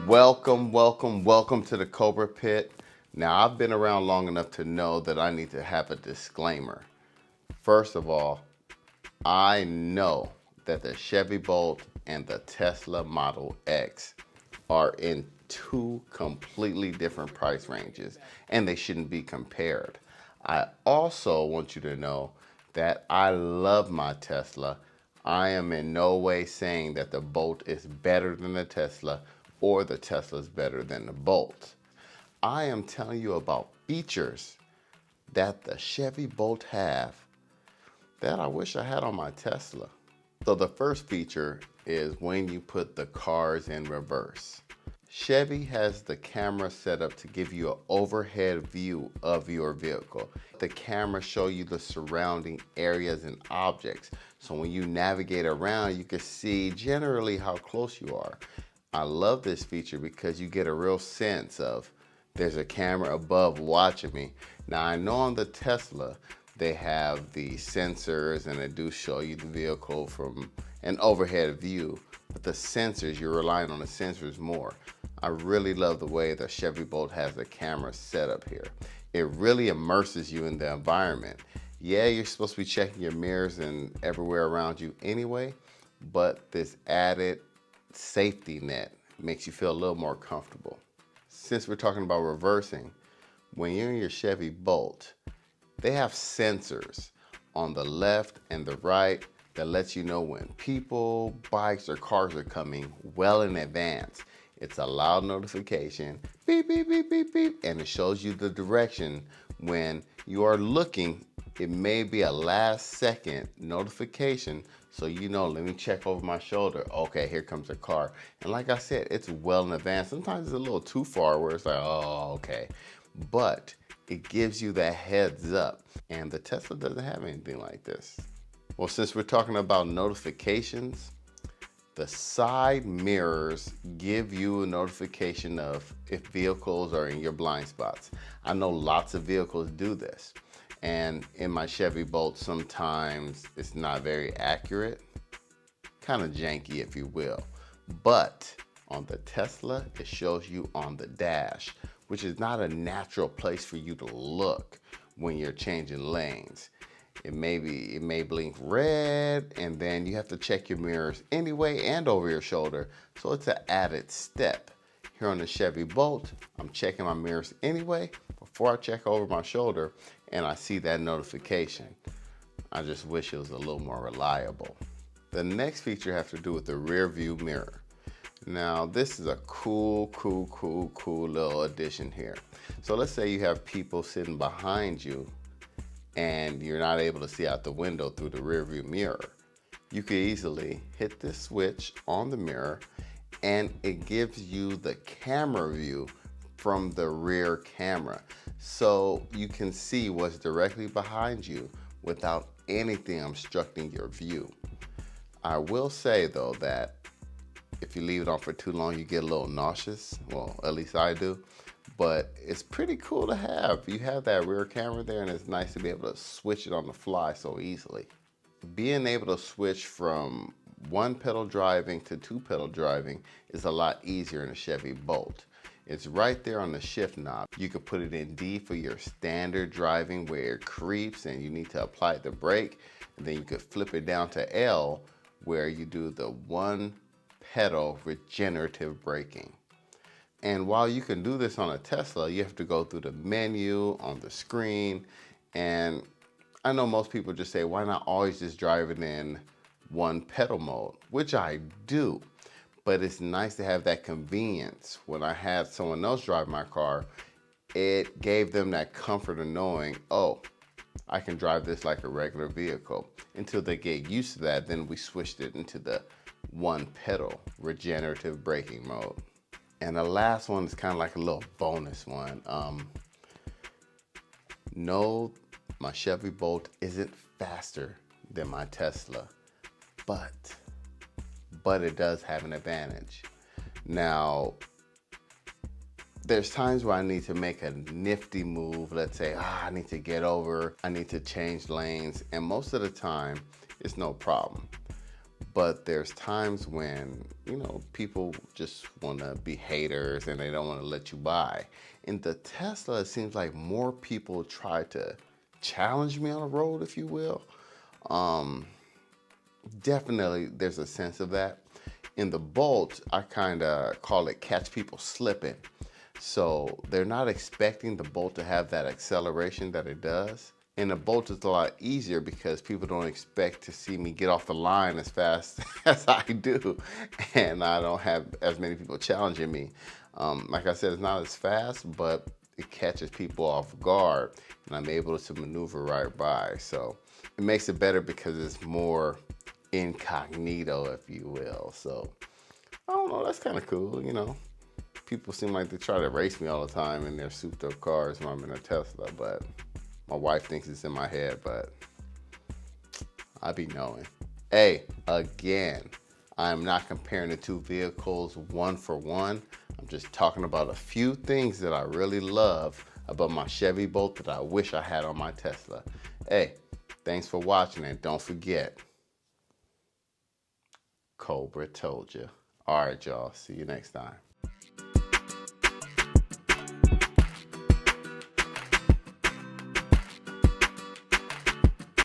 Welcome to the Cobra Pit. Now, I've been around long enough to know that I need to have a disclaimer. First of all, I know that the Chevy Bolt and the Tesla Model X are in two completely different price ranges, and they shouldn't be compared. I also want you to know that I love my Tesla. I am in no way saying that the Bolt is better than the Tesla or the Tesla is better than the Bolt. I am telling you about features that the Chevy Bolt have that I wish I had on my Tesla. So the first feature is when you put the cars in reverse. Chevy has the camera set up to give you an overhead view of your vehicle. The camera shows you the surrounding areas and objects. So when you navigate around, you can see generally how close you are. I love this feature because you get a real sense of there's a camera above watching me. Now I know on the Tesla, they have the sensors and they do show you the vehicle from an overhead view, but the sensors, you're relying on the sensors more. I really love the way the Chevy Bolt has the camera set up here. It really immerses you in the environment. Yeah, you're supposed to be checking your mirrors and everywhere around you anyway, but this added safety net makes you feel a little more comfortable. Since we're talking about reversing, when you're in your Chevy Bolt, they have sensors on the left and the right that lets you know when people, bikes, or cars are coming well in advance. It's a loud notification, beep, beep, beep, beep, beep, and it shows you the direction when you are looking. It may be a last second notification, so you know, let me check over my shoulder. Okay, here comes a car. And like I said, it's well in advance. Sometimes it's a little too far where it's like, oh, okay. But it gives you that heads up. And the Tesla doesn't have anything like this. Well, since we're talking about notifications, the side mirrors give you a notification of if vehicles are in your blind spots. I know lots of vehicles do this. And in my Chevy Bolt, sometimes it's not very accurate, kind of janky, if you will. But on the Tesla, it shows you on the dash, which is not a natural place for you to look when you're changing lanes. It may blink red, and then you have to check your mirrors anyway and over your shoulder. So it's an added step. Here on the Chevy Bolt, I'm checking my mirrors anyway before I check over my shoulder, and I see that notification. I just wish it was a little more reliable. The next feature has to do with the rear view mirror. Now, this is a cool little addition here. So let's say you have people sitting behind you and you're not able to see out the window through the rear view mirror. You can easily hit this switch on the mirror and it gives you the camera view from the rear camera. So you can see what's directly behind you without anything obstructing your view. I will say though that if you leave it on for too long, you get a little nauseous. Well, at least I do. But it's pretty cool to have. You have that rear camera there, and it's nice to be able to switch it on the fly so easily. Being able to switch from one pedal driving to two pedal driving is a lot easier in a Chevy Bolt. It's right there on the shift knob. You can put it in D for your standard driving where it creeps and you need to apply the brake. And then you could flip it down to L where you do the one pedal regenerative braking. And while you can do this on a Tesla, you have to go through the menu on the screen. And I know most people just say, why not always just drive it in one pedal mode, which I do. But it's nice to have that convenience. When I had someone else drive my car, it gave them that comfort of knowing, oh, I can drive this like a regular vehicle. Until they get used to that, then we switched it into the one pedal regenerative braking mode. And the last one is kind of like a little bonus one. No, my Chevy Bolt isn't faster than my Tesla, but it does have an advantage. Now, there's times where I need to make a nifty move. Let's say, I need to get over, I need to change lanes, and most of the time, it's no problem. But there's times when, you know, people just want to be haters and they don't want to let you buy. In the Tesla, it seems like more people try to challenge me on the road, if you will. Definitely there's a sense of that. In the Bolt, I kind of call it catch people slipping. So they're not expecting the Bolt to have that acceleration that it does. And the Bolt is a lot easier because people don't expect to see me get off the line as fast as I do. And I don't have as many people challenging me. Like I said, it's not as fast, but it catches people off guard and I'm able to maneuver right by. So it makes it better because it's more incognito, if you will. So I don't know, that's kind of cool, you know. People seem like they try to race me all the time in their souped up cars when I'm in a Tesla, but my wife thinks it's in my head, but I be knowing. Hey, again, I'm not comparing the two vehicles one for one. I'm just talking about a few things that I really love about my Chevy Bolt that I wish I had on my Tesla. Hey, thanks for watching, and don't forget, Kobra told you. All right, y'all. See you next time.